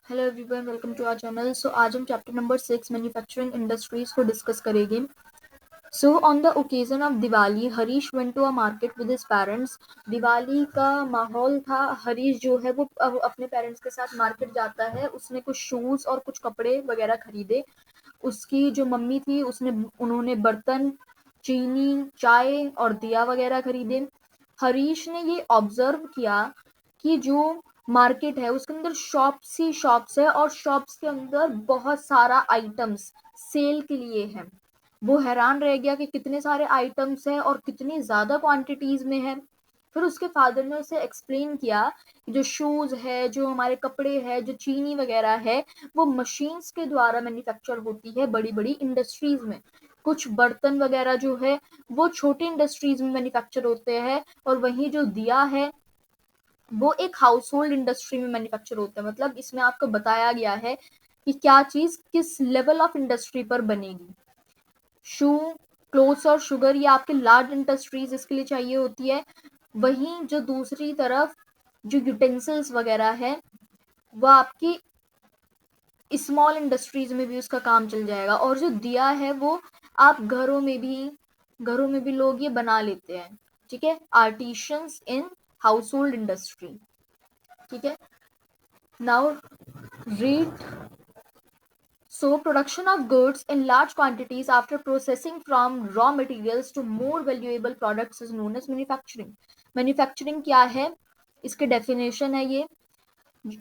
Hello everyone, welcome to our channel. So आज हम chapter number 6 manufacturing industries को discuss करेंगे। So on the occasion of Diwali, Harish went to a market with his parents. Diwali का माहौल था। हरीश जो है वो अपने पेरेंट्स के साथ मार्केट जाता है। उसने कुछ शूज़ और कुछ कपड़े वगैरह खरीदे। उसकी जो मम्मी थी उन्होंने बर्तन, चीनी, चाय और दिया वगैरह खरीदे। हरीश ने ये ऑब्जर्व किया कि जो मार्केट है उसके अंदर शॉप्स ही शॉप्स है और शॉप्स के अंदर बहुत सारा आइटम्स सेल के लिए है। वो हैरान रह गया कि कितने सारे आइटम्स हैं और कितनी ज़्यादा क्वांटिटीज़ में है। फिर उसके फादर ने उसे एक्सप्लेन किया कि जो शूज़ है, जो हमारे कपड़े हैं, जो चीनी वगैरह है, वो मशीन्स के द्वारा मैन्युफैक्चर होती है बड़ी बड़ी इंडस्ट्रीज में। कुछ बर्तन वगैरह जो है वो छोटी इंडस्ट्रीज में मैन्युफैक्चर होते हैं और वहीं जो दिया है वो एक हाउस होल्ड इंडस्ट्री में मैन्युफैक्चर होता है। मतलब इसमें आपको बताया गया है कि क्या चीज किस लेवल ऑफ इंडस्ट्री पर बनेगी। शू, क्लोथ्स और शुगर ये आपके लार्ज इंडस्ट्रीज इसके लिए चाहिए होती है। वहीं जो दूसरी तरफ जो यूटेंसिल्स वगैरह है वो आपकी स्मॉल इंडस्ट्रीज में भी उसका काम चल जाएगा। और जो दिया है वो आप घरों में भी लोग ये बना लेते हैं। ठीक है, artisans in house hold industry. ठीक है, now read. So production of goods in large quantities after processing from raw materials to more valuable products is known as manufacturing. Manufacturing क्या है, इसके डेफिनेशन है ये।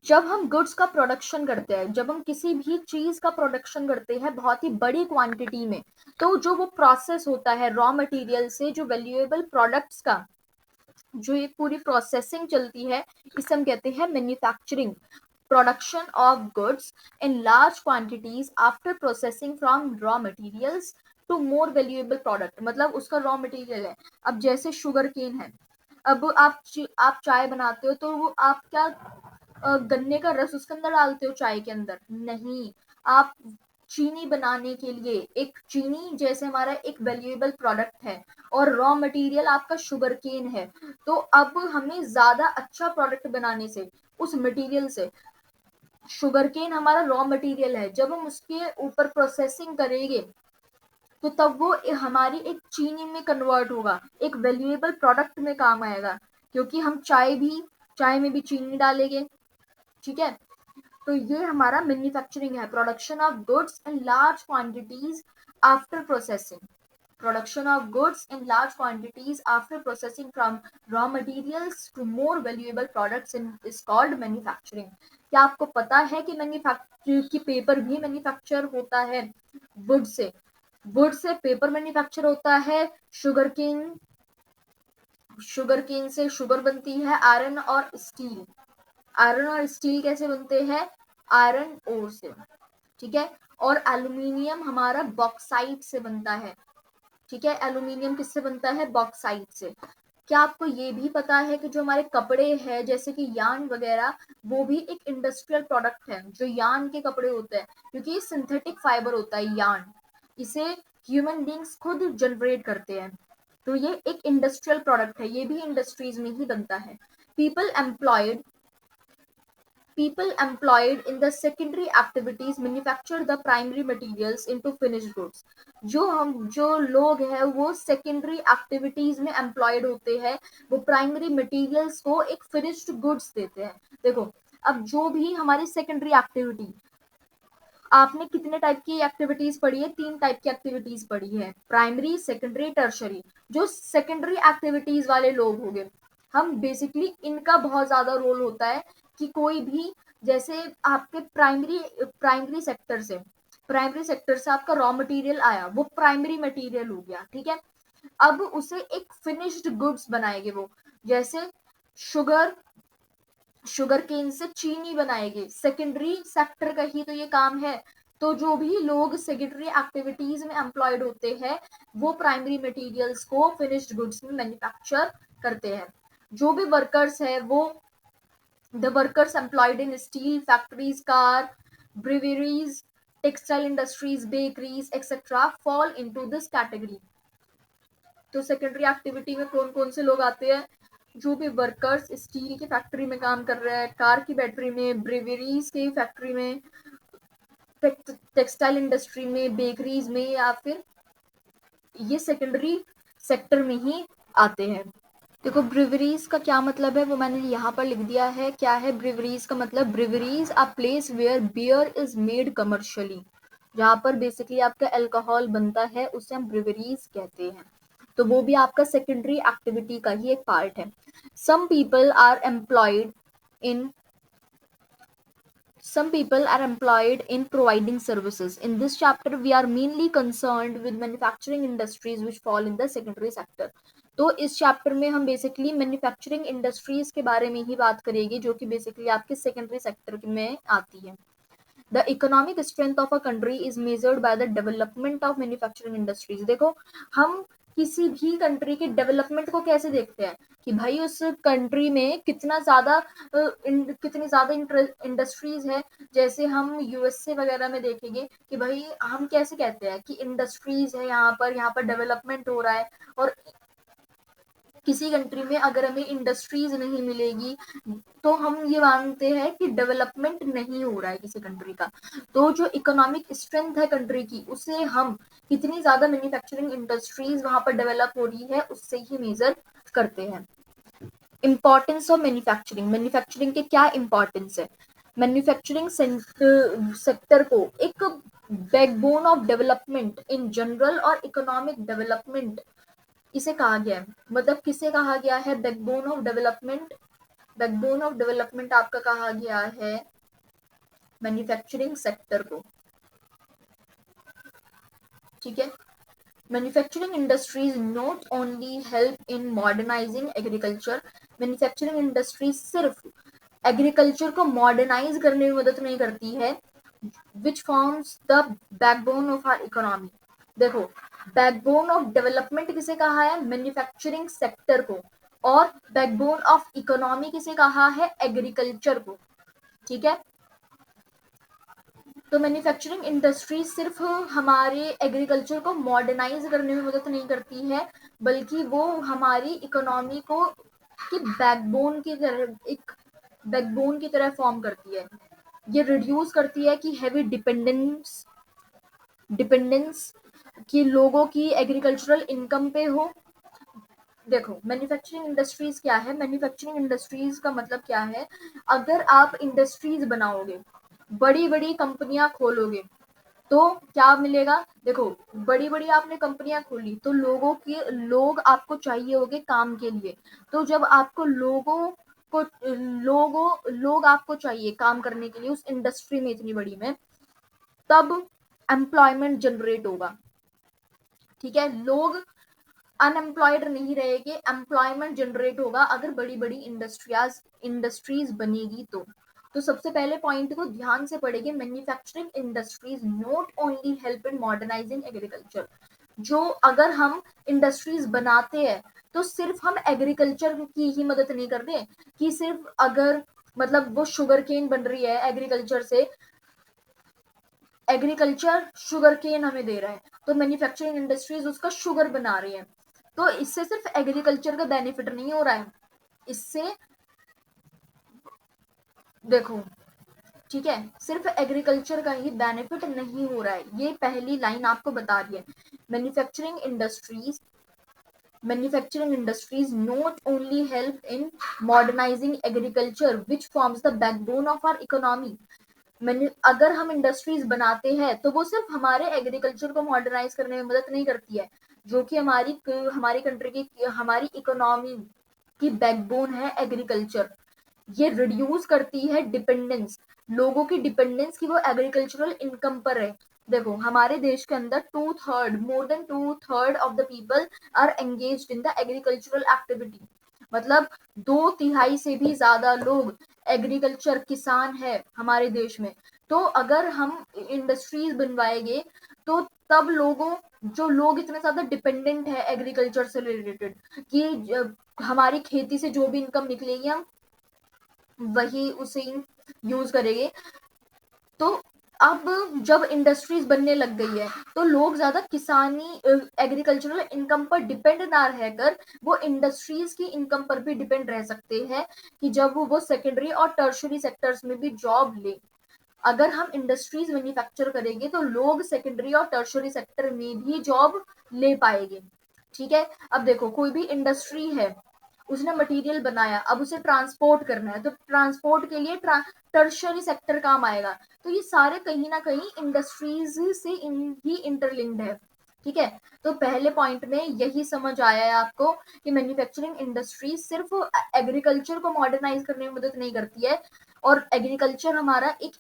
जब हम गुड्स का प्रोडक्शन करते हैं, जब हम किसी भी चीज का प्रोडक्शन करते हैं बहुत ही बड़ी क्वांटिटी में, तो जो वो प्रोसेस होता है रॉ मटेरियल से जो वैल्यूएबल प्रोडक्ट्स का जो ये पूरी प्रोसेसिंग चलती है, इसे हम कहते हैं manufacturing. Production of goods in large quantities after processing from raw materials to more valuable product. मतलब उसका रॉ मटेरियल है। अब जैसे शुगर केन है, अब आप चाय बनाते हो तो वो आप क्या गन्ने का रस उसके अंदर डालते हो चाय के अंदर? नहीं। आप चीनी बनाने के लिए एक चीनी जैसे हमारा एक वैल्यूएबल प्रोडक्ट है और रॉ मटेरियल आपका शुगर केन है, तो अब हमें ज्यादा अच्छा प्रोडक्ट बनाने से उस मटेरियल से, शुगर केन हमारा रॉ मटेरियल है, जब हम उसके ऊपर प्रोसेसिंग करेंगे तो तब वो हमारी एक चीनी में कन्वर्ट होगा, एक वैल्यूएबल प्रोडक्ट में काम आएगा। क्योंकि हम चाय में भी चीनी डालेंगे। ठीक है, तो ये हमारा मैन्युफैक्चरिंग है, production of goods in large quantities after processing. Production of goods in large quantities after processing from raw materials to more valuable products is called manufacturing. क्या आपको पता है कि मैन्युफैक्चर की पेपर भी मैन्युफैक्चर होता है would say? Would say paper manufacture होता है। शुगर केन से शुगर बनती है। आयरन और स्टील कैसे बनते हैं? आयरन ओर से। ठीक है, और एल्यूमिनियम हमारा बॉक्साइट से बनता है। ठीक है, एल्यूमिनियम किससे बनता है? बॉक्साइट से। क्या आपको ये भी पता है कि जो हमारे कपड़े हैं जैसे कि यार्न वगैरह, वो भी एक इंडस्ट्रियल प्रोडक्ट है। जो यार्न के कपड़े होते हैं, क्योंकि ये सिंथेटिक फाइबर होता है यार्न, इसे ह्यूमन बींग्स खुद जनरेट करते हैं, तो ये एक इंडस्ट्रियल प्रोडक्ट है, ये भी इंडस्ट्रीज में ही बनता है। People employed People employed in the secondary activities manufacture the primary materials into finished goods. जो लोग हैं वो सेकेंडरी एक्टिविटीज में एम्प्लॉयड होते हैं, वो प्राइमरी मटेरियल्स को एक फिनिश्ड गुड्स देते हैं। देखो, अब जो भी हमारी सेकेंडरी एक्टिविटी, आपने कितने टाइप की एक्टिविटीज पढ़ी है? 3 टाइप की एक्टिविटीज पढ़ी है, प्राइमरी, सेकेंडरी, टर्शरी। जो सेकेंडरी एक्टिविटीज वाले लोग हो गए, हम बेसिकली इनका बहुत ज्यादा रोल होता है कि कोई भी, जैसे आपके प्राइमरी सेक्टर से आपका रॉ मटेरियल आया, वो प्राइमरी मटेरियल हो गया। ठीक है, अब उसे एक फिनिश्ड गुड्स बनाएंगे वो। जैसे शुगर शुगर केन से चीनी बनाएंगे, सेकेंडरी सेक्टर का ही तो ये काम है। तो जो भी लोग सेकेंडरी एक्टिविटीज में एम्प्लॉयड होते हैं, वो प्राइमरी मटेरियल्स को फिनिश्ड गुड्स में मैन्युफैक्चर करते हैं। जो भी वर्कर्स है वो the workers employed in steel factories, car, breweries, textile industries, bakeries etcetera fall into this category. तो सेकेंडरी एक्टिविटी में कौन कौन से लोग आते हैं? जो भी वर्कर्स स्टील की फैक्ट्री में काम कर रहे हैं, कार की बैटरी में, ब्रेवरीज की फैक्ट्री में, टेक्सटाइल इंडस्ट्री में, बेकरीज में, या फिर ये सेकेंडरी सेक्टर में ही आते हैं। देखो ब्रिवरीज का क्या मतलब है वो मैंने यहाँ पर लिख दिया है। क्या है ब्रिवरीज का मतलब? Breweries a place where beer is made commercially, जहाँ पर बेसिकली आपका अल्कोहल बनता है उसे हम ब्रिवरीज कहते हैं। तो वो भी आपका सेकेंडरी एक्टिविटी का ही एक पार्ट है। Some people are employed in Some people are employed in providing services. In this chapter, we are mainly concerned with manufacturing industries which fall in the secondary sector. तो इस chapter में हम basically manufacturing industries के बारे में ही बात करेंगे, जो कि बेसिकली आपके सेकेंडरी सेक्टर में आती है। The economic strength of a country is measured by the development of manufacturing industries. देखो हम किसी भी कंट्री के डेवलपमेंट को कैसे देखते हैं कि भाई उस कंट्री में कितनी ज्यादा इंडस्ट्रीज है। जैसे हम यूएसए वगैरह में देखेंगे कि भाई हम कैसे कहते हैं कि इंडस्ट्रीज है, यहाँ पर डेवलपमेंट हो रहा है। और किसी कंट्री में अगर हमें इंडस्ट्रीज नहीं मिलेगी तो हम ये मानते हैं कि डेवलपमेंट नहीं हो रहा है किसी कंट्री का। तो जो इकोनॉमिक स्ट्रेंथ है कंट्री की, उसे हम कितनी ज्यादा मैन्युफैक्चरिंग इंडस्ट्रीज वहां पर डेवलप हो रही है उससे ही मेजर करते हैं। इंपॉर्टेंस ऑफ मैन्युफैक्चरिंग, मैन्युफैक्चरिंग के क्या इंपॉर्टेंस है? मैन्युफैक्चरिंग सेक्टर को एक backbone of development in general और इकोनॉमिक डेवलपमेंट इसे कहा गया है। मतलब किसे कहा गया है backbone of development? Backbone of development आपका कहा गया है मैन्युफैक्चरिंग सेक्टर को। ठीक है। Manufacturing industries not only help in modernising agriculture, manufacturing industries सिर्फ एग्रीकल्चर को मॉडर्नाइज करने में मदद नहीं करती है, which forms the backbone of our economy. देखो बैकबोन ऑफ डेवलपमेंट किसे कहा है? मैन्युफैक्चरिंग सेक्टर को। और बैकबोन ऑफ इकोनॉमी किसे कहा है? एग्रीकल्चर को। ठीक है। तो मैन्युफैक्चरिंग इंडस्ट्री सिर्फ हमारे एग्रीकल्चर को मॉडर्नाइज करने में मदद नहीं करती है, बल्कि वो हमारी इकोनॉमी को की बैकबोन की तरह फॉर्म करती है। ये रिड्यूस करती है कि हैवी डिपेंडेंस कि लोगों की एग्रीकल्चरल इनकम पे हो। देखो मैन्युफैक्चरिंग इंडस्ट्रीज क्या है? मैन्युफैक्चरिंग इंडस्ट्रीज का मतलब क्या है? अगर आप इंडस्ट्रीज बनाओगे, बड़ी बड़ी कंपनियां खोलोगे, तो क्या मिलेगा? देखो बड़ी बड़ी आपने कंपनियां खोली तो लोग आपको चाहिए होंगे काम के लिए। तो जब आपको लोग आपको चाहिए काम करने के लिए उस इंडस्ट्री में इतनी बड़ी में, तब एम्प्लॉयमेंट जनरेट होगा। ठीक है। लोग अनएम्प्लॉयड नहीं रहेंगे, एम्प्लॉयमेंट जनरेट होगा अगर बड़ी बड़ी इंडस्ट्रीज बनेगी तो सबसे पहले पॉइंट को ध्यान से पढ़ेंगे। Manufacturing industries not only help in modernising agriculture. जो अगर हम इंडस्ट्रीज बनाते हैं तो सिर्फ हम एग्रीकल्चर की ही मदद नहीं कर रहे कि सिर्फ अगर मतलब वो शुगर केन बन रही है एग्रीकल्चर से, एग्रीकल्चर शुगर केन हमें दे रहा है तो मैन्युफैक्चरिंग इंडस्ट्रीज उसका शुगर बना रही है। तो इससे सिर्फ एग्रीकल्चर का बेनिफिट नहीं हो रहा है, इससे देखो ठीक है सिर्फ एग्रीकल्चर का ही बेनिफिट नहीं हो रहा है। ये पहली लाइन आपको बता रही है। Manufacturing industries manufacturing industries not only help in modernising agriculture which forms the backbone of our economy. मैंने अगर हम इंडस्ट्रीज बनाते हैं तो वो सिर्फ हमारे एग्रीकल्चर को मॉडर्नाइज करने में मदद नहीं करती है, जो कि हमारी कंट्री की हमारी इकोनॉमी की बैकबोन है एग्रीकल्चर। ये रिड्यूस करती है डिपेंडेंस, लोगों की डिपेंडेंस की वो एग्रीकल्चरल इनकम पर है। देखो हमारे देश के अंदर more than two third of the people are engaged in the agricultural activity. मतलब 2/3 से भी ज्यादा लोग एग्रीकल्चर किसान है हमारे देश में। तो अगर हम इंडस्ट्रीज बनवाएंगे तो तब जो लोग इतने ज्यादा डिपेंडेंट है एग्रीकल्चर से रिलेटेड कि हमारी खेती से जो भी इनकम निकलेगी हम वही उसे यूज करेंगे। तो अब जब इंडस्ट्रीज बनने लग गई है तो लोग ज्यादा किसानी एग्रीकल्चरल इनकम पर डिपेंड ना रहकर वो इंडस्ट्रीज की इनकम पर भी डिपेंड रह सकते हैं कि जब वो सेकेंडरी और टर्शरी सेक्टर्स में भी जॉब ले। अगर हम इंडस्ट्रीज मैन्युफैक्चर करेंगे तो लोग सेकेंडरी और टर्शरी सेक्टर में भी जॉब ले पाएंगे। ठीक है, अब देखो कोई भी इंडस्ट्री है, उसने मटेरियल बनाया, अब उसे ट्रांसपोर्ट करना है तो ट्रांसपोर्ट के लिए टर्शरी सेक्टर काम आएगा। तो ये सारे कहीं ना कहीं इंडस्ट्रीज से ही इंटरलिंक्ड है। ठीक है, तो पहले पॉइंट में यही समझ आया है आपको कि मैन्युफैक्चरिंग इंडस्ट्री सिर्फ एग्रीकल्चर को मॉडर्नाइज करने में मदद नहीं करती है और एग्रीकल्चर हमारा एक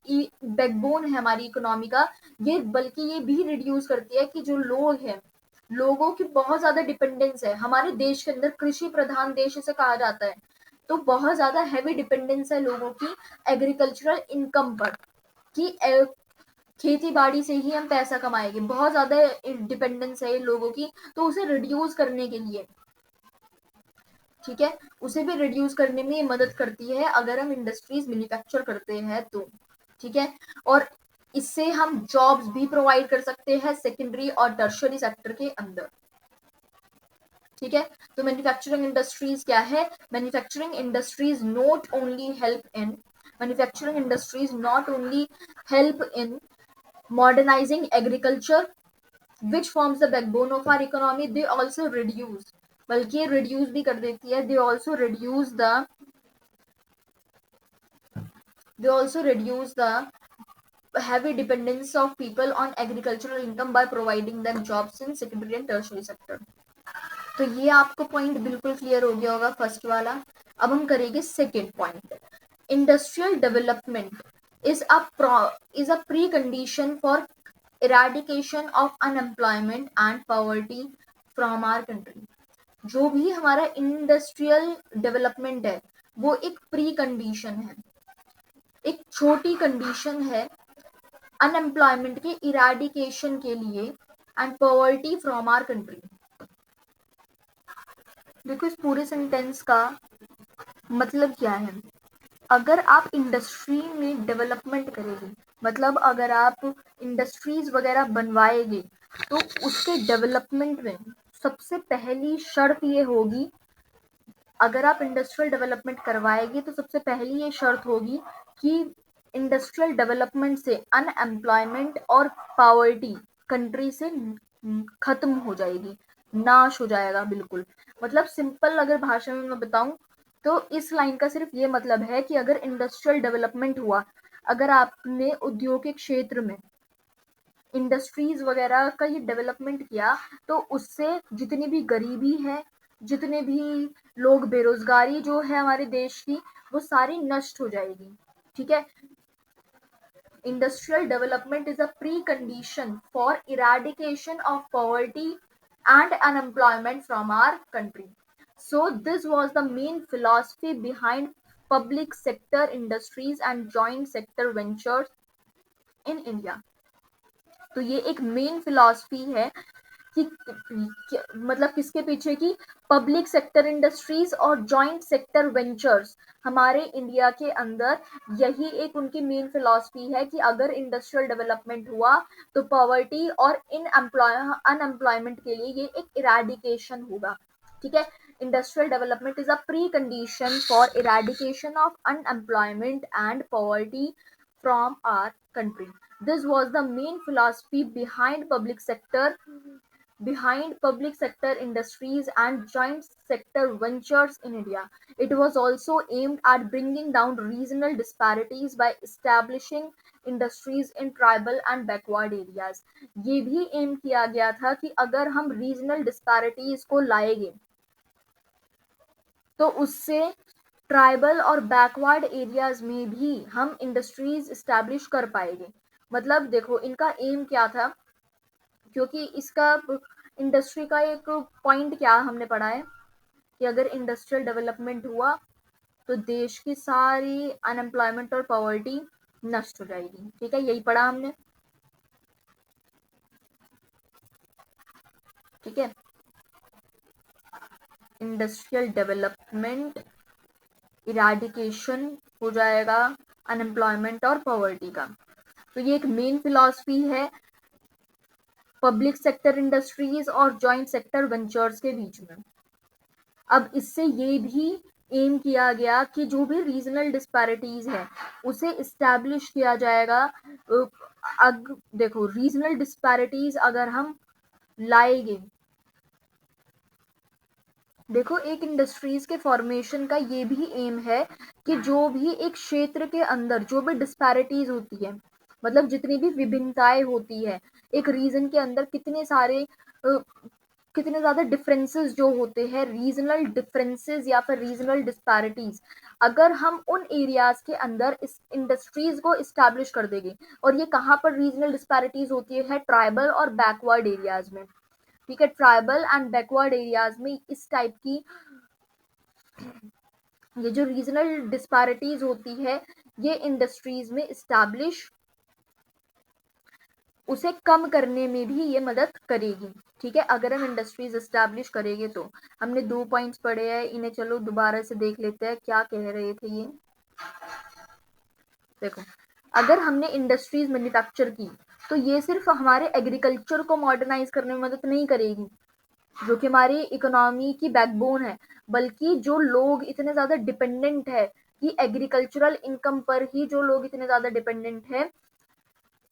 बैकबोन है हमारी इकोनॉमी का, ये बल्कि ये भी रिड्यूस करती है कि जो लोग हैं, लोगों की बहुत ज्यादा डिपेंडेंस है हमारे देश के अंदर, कृषि प्रधान देश इसे कहा जाता है, तो बहुत ज्यादा हैवी डिपेंडेंस है लोगों की एग्रीकल्चरल इनकम पर कि खेती बाड़ी से ही हम पैसा कमाएंगे, बहुत ज्यादा डिपेंडेंस है लोगों की। तो उसे रिड्यूस करने के लिए, ठीक है, उसे भी रिड्यूस करने में मदद करती है अगर हम इंडस्ट्रीज मैन्युफैक्चर करते हैं तो। ठीक है, और इससे हम जॉब्स भी प्रोवाइड कर सकते हैं सेकेंडरी और टर्शरी सेक्टर के अंदर। ठीक है, तो मैन्युफैक्चरिंग इंडस्ट्रीज क्या है? Manufacturing industries not only help in modernizing agriculture which forms the backbone of our economy, they also reduce, बल्कि ये reduce भी कर देती है, they also reduce the heavy dependence of people on agricultural income by providing them jobs in secondary and tertiary sector। तो ये आपको point बिल्कुल क्लियर हो गया होगा फर्स्ट वाला। अब हम करेंगे second point. Industrial development is a precondition for eradication of unemployment and poverty from our country. जो भी हमारा इंडस्ट्रियल डेवलपमेंट है वो एक प्री कंडीशन है, एक छोटी कंडीशन है अनएम्प्लॉयमेंट के इराडिकेशन के लिए and poverty from our country. देखो इस पूरे सेंटेंस का मतलब क्या है? अगर आप इंडस्ट्री में डेवलपमेंट करेंगे, मतलब अगर आप इंडस्ट्रीज वगैरह बनवाएंगे तो उसके डेवलपमेंट में सबसे पहली शर्त ये होगी, अगर आप इंडस्ट्रियल डेवलपमेंट करवाएंगे तो सबसे पहली ये शर्त होगी कि इंडस्ट्रियल डेवलपमेंट से अनएम्प्लॉयमेंट और पावर्टी कंट्री से खत्म हो जाएगी, नाश हो जाएगा बिल्कुल। मतलब सिंपल अगर भाषा में मैं बताऊं तो इस लाइन का सिर्फ ये मतलब है कि अगर इंडस्ट्रियल डेवलपमेंट हुआ, अगर आपने औद्योगिक क्षेत्र में इंडस्ट्रीज वगैरह का ये डेवलपमेंट किया तो उससे जितनी भी गरीबी है, जितने भी लोग बेरोजगारी जो है हमारे देश की, वो सारी नष्ट हो जाएगी। ठीक है, industrial development is a precondition for eradication of poverty and unemployment from our country. So this was the main philosophy behind public sector industries and joint sector ventures in India। तो ये एक मेन फिलॉसफी है कि मतलब किसके पीछे की? Public sector industries और जॉइंट सेक्टर वेंचर्स हमारे इंडिया के अंदर, यही एक उनकी मेन फिलॉसफी है कि अगर इंडस्ट्रियल डेवलपमेंट हुआ तो पॉवर्टी और अनएम्प्लॉयमेंट के लिए ये एक इराडिकेशन होगा। ठीक है, industrial development is a precondition for eradication of unemployment and poverty from our country. This was the main philosophy behind public sector industries and joint sector ventures in India. It was also aimed at bringing down regional disparities by establishing industries in tribal and backward areas। ये भी M किया गया था कि अगर हम regional disparities को लाएंगे तो उससे ट्राइबल और बैकवर्ड एरियाज में भी हम इंडस्ट्रीज इस्टेब्लिश कर पाएंगे। मतलब देखो इनका एम क्या था, क्योंकि इसका इंडस्ट्री का एक पॉइंट क्या हमने पढ़ा है कि अगर इंडस्ट्रियल डेवलपमेंट हुआ तो देश की सारी अनएम्प्लॉयमेंट और पॉवर्टी नष्ट हो जाएगी। ठीक है, यही पढ़ा हमने। ठीक है, इंडस्ट्रियल डेवलपमेंट, इराडिकेशन हो जाएगा अनएम्प्लॉयमेंट और पॉवर्टी का। तो ये एक मेन फिलॉसफी है पब्लिक सेक्टर इंडस्ट्रीज और जॉइंट सेक्टर वेंचर्स के बीच में। अब इससे ये भी एम किया गया कि जो भी रीजनल डिस्पैरिटीज है उसे इस्टेब्लिश किया जाएगा। देखो, रीजनल डिस्पैरिटीज अगर हम लाएंगे, देखो एक इंडस्ट्रीज के फॉर्मेशन का ये भी एम है कि जो भी एक क्षेत्र के अंदर जो भी डिस्पैरिटीज होती है, मतलब जितनी भी विभिन्नताएं होती है एक रीजन के अंदर, कितने ज्यादा डिफरेंसेस जो होते हैं, रीजनल डिफरेंसेस या फिर रीजनल डिस्पैरिटीज, अगर हम उन एरियाज के अंदर इस इंडस्ट्रीज को इस्टेब्लिश कर देंगे। और ये कहाँ पर रीजनल डिस्पैरिटीज होती है? ट्राइबल और बैकवर्ड एरियाज में। ठीक है, ट्राइबल एंड बैकवर्ड एरियाज में इस टाइप की ये जो रीजनल डिस्पैरिटीज होती है ये इंडस्ट्रीज में इस्टेब्लिश उसे कम करने में भी ये मदद करेगी। ठीक है, अगर हम इंडस्ट्रीज एस्टैब्लिश करेंगे तो। हमने 2 पॉइंट्स पढ़े हैं, इन्हें चलो दोबारा से देख लेते हैं क्या कह रहे थे ये। देखो, अगर हमने इंडस्ट्रीज मैन्युफैक्चर की तो ये सिर्फ हमारे एग्रीकल्चर को मॉडर्नाइज करने में मदद नहीं करेगी, जो कि हमारी इकोनॉमी की बैकबोन है, बल्कि जो लोग इतने ज्यादा डिपेंडेंट है कि एग्रीकल्चरल इनकम पर ही जो लोग इतने ज्यादा डिपेंडेंट है,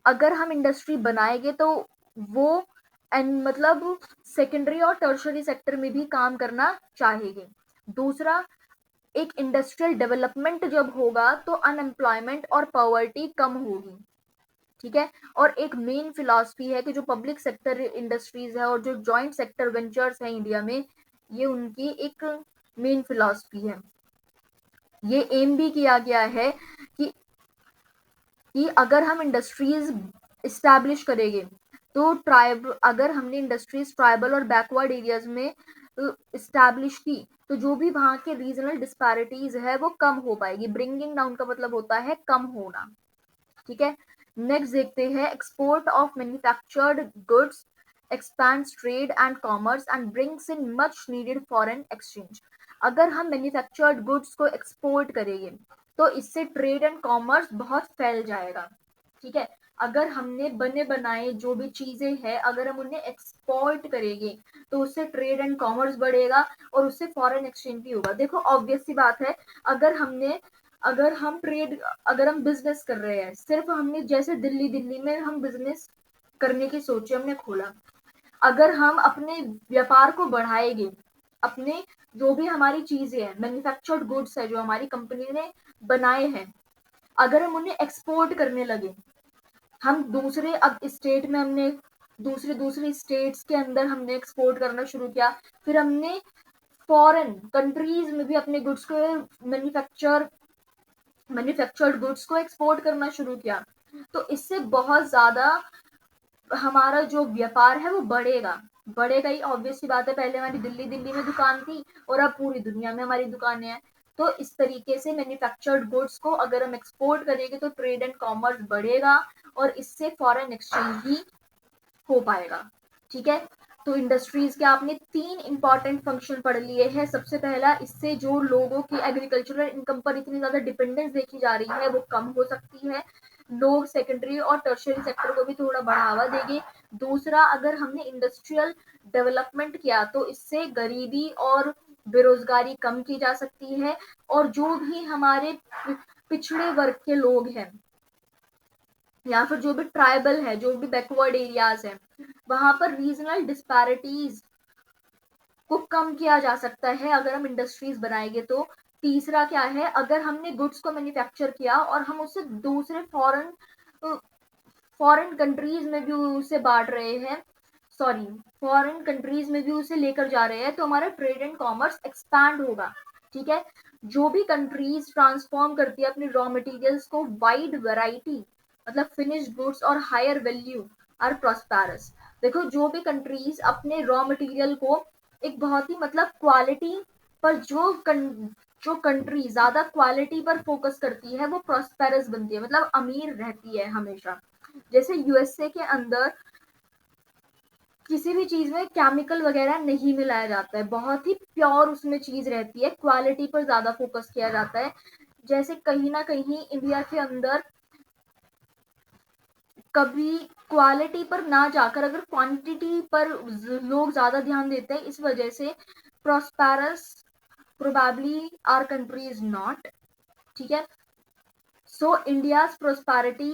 अगर हम इंडस्ट्री बनाएंगे तो वो एंड मतलब सेकेंडरी और टर्शरी सेक्टर में भी काम करना चाहेंगे। दूसरा, एक इंडस्ट्रियल डेवलपमेंट जब होगा तो अनएम्प्लॉयमेंट और पॉवर्टी कम होगी। ठीक है, और एक मेन फिलॉसफी है कि जो पब्लिक सेक्टर इंडस्ट्रीज है और जो जॉइंट सेक्टर वेंचर्स है इंडिया में, ये उनकी एक मेन फिलॉसफी है। ये एम भी किया गया है कि अगर हम इंडस्ट्रीज इस्टेब्लिश करेंगे तो अगर हमने इंडस्ट्रीज ट्राइबल और बैकवर्ड एरियाज में इस्टेब्लिश की तो जो भी वहां के रीजनल डिस्पैरिटीज है वो कम हो पाएगी। ब्रिंगिंग डाउन का मतलब होता है कम होना। ठीक है, नेक्स्ट देखते हैं, export of manufactured goods expands trade and commerce and brings in much needed foreign exchange. अगर हम मैन्युफैक्चर्ड गुड्स को एक्सपोर्ट करेंगे तो इससे ट्रेड एंड कॉमर्स बहुत फैल जाएगा। ठीक है, अगर हमने बने बनाए जो भी चीजें हैं अगर हम उन्हें एक्सपोर्ट करेंगे तो उससे ट्रेड एंड कॉमर्स बढ़ेगा और उससे फॉरेन एक्सचेंज भी होगा। देखो ऑब्वियस सी बात है, अगर हमने अगर हम बिजनेस कर रहे हैं, सिर्फ हमने जैसे दिल्ली में हम बिजनेस करने की सोची, हमने खोला, अगर हम अपने व्यापार को बढ़ाएंगे, अपने जो भी हमारी चीजें हैं, मैन्युफैक्चर्ड गुड्स है जो हमारी कंपनी ने बनाए हैं, अगर हम उन्हें एक्सपोर्ट करने लगे, हम दूसरे अब स्टेट में हमने दूसरी स्टेट्स के अंदर हमने एक्सपोर्ट करना शुरू किया, फिर हमने फॉरेन कंट्रीज में भी अपने गुड्स को मैन्युफैक्चर्ड गुड्स को एक्सपोर्ट करना शुरू किया, तो इससे बहुत ज्यादा हमारा जो व्यापार है वो बढ़ेगा ही। ऑब्वियस सी बात है, पहले हमारी दिल्ली में दुकान थी और अब पूरी दुनिया में हमारी दुकानें हैं। तो इस तरीके से मैन्युफैक्चर्ड गुड्स को अगर हम एक्सपोर्ट करेंगे तो ट्रेड एंड कॉमर्स बढ़ेगा और इससे फॉरेन एक्सचेंज भी हो पाएगा। ठीक है, तो इंडस्ट्रीज के आपने 3 इंपॉर्टेंट फंक्शन पढ़ लिए हैं। सबसे पहला, इससे जो लोगों की एग्रीकल्चरल इनकम पर इतनी ज्यादा डिपेंडेंस देखी जा रही है वो कम हो सकती है, लोग सेकेंडरी और टर्शियरी सेक्टर को भी थोड़ा बढ़ावा देंगे। दूसरा, अगर हमने इंडस्ट्रियल डेवलपमेंट किया तो इससे गरीबी और बेरोजगारी कम की जा सकती है, और जो भी हमारे पिछड़े वर्ग के लोग हैं या फिर जो भी ट्राइबल है, जो भी बैकवर्ड एरियाज है, वहां पर रीजनल डिस्पैरिटीज को कम किया जा सकता है अगर हम इंडस्ट्रीज बनाएंगे तो। तीसरा क्या है, अगर हमने गुड्स को मैन्युफैक्चर किया और हम उसे दूसरे फॉरेन कंट्रीज में भी उसे बांट रहे हैं, सॉरी, फॉरेन कंट्रीज में भी उसे लेकर जा रहे हैं, तो हमारा ट्रेड एंड कॉमर्स एक्सपैंड होगा। ठीक है, जो भी कंट्रीज ट्रांसफॉर्म करती है अपने रॉ मटेरियल्स को वाइड वैरायटी, मतलब फिनिश्ड गुड्स और हायर वैल्यू, आर प्रॉस्पेरस। देखो, जो भी कंट्रीज अपने रॉ मटेरियल को एक बहुत ही मतलब क्वालिटी पर जो कंट्री ज्यादा क्वालिटी पर फोकस करती है वो प्रॉस्पेरस बनती है, मतलब अमीर रहती है हमेशा। जैसे यूएसए के अंदर किसी भी चीज में केमिकल वगैरह नहीं मिलाया जाता है, बहुत ही प्योर उसमें चीज रहती है, क्वालिटी पर ज्यादा फोकस किया जाता है। जैसे कहीं ना कहीं इंडिया के अंदर कभी क्वालिटी पर ना जाकर अगर क्वांटिटी पर लोग ज्यादा ध्यान देते हैं, इस वजह से prosperous probably our country is not. ठीक है, so India's prosperity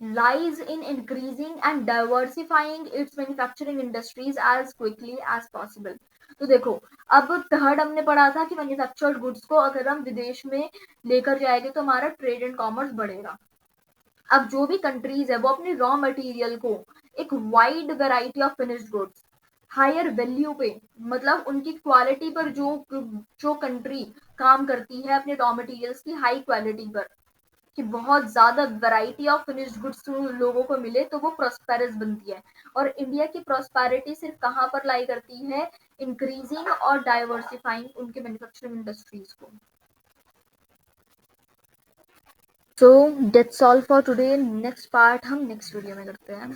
lies in increasing and diversifying its manufacturing industries as quickly as possible। तो देखो, अब थर्ड हमने पढ़ा था कि मैन्युफैक्चर्ड गुड्स को अगर हम विदेश में लेकर जाएंगे तो हमारा ट्रेड एंड कॉमर्स बढ़ेगा। अब जो भी कंट्रीज है वो अपने रॉ मटेरियल को एक wide variety of finished goods higher value पे, मतलब उनकी क्वालिटी पर जो कंट्री काम करती है अपने रॉ मटेरियल्स की हाई क्वालिटी पर, कि बहुत ज्यादा वैरायटी ऑफ फिनिश्ड गुड्स लोगों को मिले, तो वो प्रोस्पेरस बनती है। और इंडिया की प्रोस्पेरिटी सिर्फ कहाँ पर लाई करती है? इंक्रीजिंग और डाइवर्सिफाइंग उनके मैन्युफैक्चरिंग इंडस्ट्रीज को। So that's all for today. Next part हम नेक्स्ट वीडियो में करते हैं।